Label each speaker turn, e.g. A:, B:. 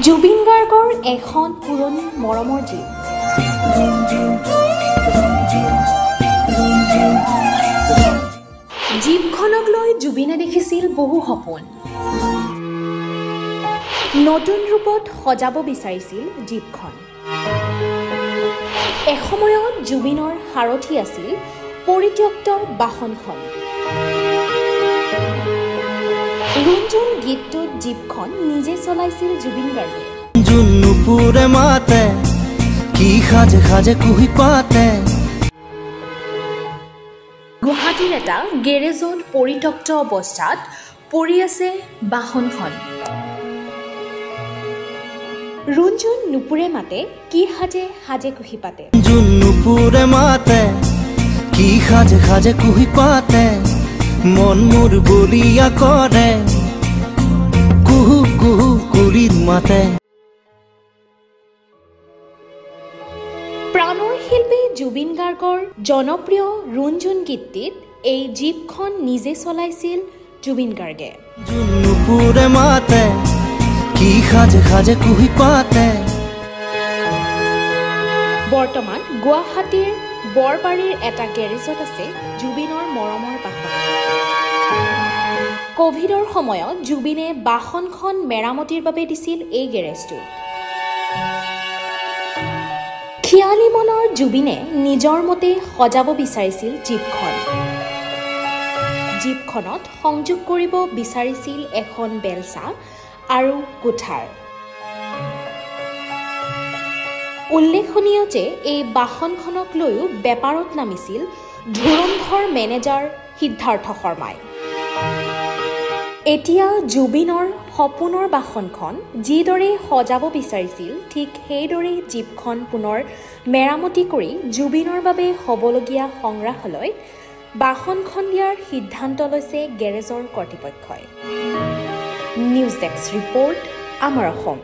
A: জুবিন গাৰ্গৰ এখন পুৰণি মৰমৰ জীৱ জীৱখনক লৈ জুবিনে দেখিছিল বহু সপোন নতুন ৰূপত সজাব বিচাৰিছিল জীৱখন এসময়ত জুবিনৰ সাৰথি আছিল পৰিত্যক্ত বাহনখন ৰুণজুণ গীতটোত জীৱখন নিজে চলাইছিল জুবিন গাৰ্গে
B: জুনুপুৰে মাতে কি খাজে খাজে কুহি পাতে
A: গুৱাহাটীৰ এটা গেৰেজত পৰিত্যক্ত অৱস্থাত পৰি আছে বাহনখন ৰুণজুণ নুপুৰে মাতে কি সাজে সাজে কুহি পাতে
B: জুনুপুৰে মাতে কি খাজে খাজে কুহি পাতে মন মোৰ বলিয়া কৰে কুহু কুহু কুলিত মাতে
A: প্ৰাণৰ শিল্পী জুবিন গাৰ্গৰ জনপ্ৰিয় ৰুণজুণ গীতটিত এই জীপখন নিজে চলাইছিল জুবিন গাৰ্গে
B: জুনুপুৰে মাতে কি খাজে খাজে কুহি পাতে
A: বৰ্তমান গুৱাহাটীৰ বৰবাৰীৰ এটা গেৰেজত আছে জুবিনৰ মৰমৰ বাহন কোভিডৰ সময়ত জুবিনে বাহনখন মেৰামতিৰ বাবে দিছিল এই গেৰেজটোত খিয়ালী মনৰ জুবিনে নিজৰ মতে সজাব বিচাৰিছিল জীপখনত সংযোগ কৰিব বিচাৰিছিল এখন বেলচা আৰু কোঠাৰ উল্লেখনীয় যে এই বাহনখনক লৈও বেপাৰত নামিছিল ধুৰন্ধৰ মেনেজাৰ সিদ্ধাৰ্থ শৰ্মাই এতিয়া জুবিনৰ সপোনৰ বাহনখন যিদৰে সজাব বিচাৰিছিল ঠিক সেইদৰে জীপখন পুনৰ মেৰামতি কৰি জুবিনৰ বাবে হ'বলগীয়া সংগ্ৰহালয়ত বাহনখন দিয়াৰ সিদ্ধান্ত লৈছে গেৰেজৰ কৰ্তৃপক্ষই নিউজ ডেস্ক ৰিপৰ্ট আমাৰ অসম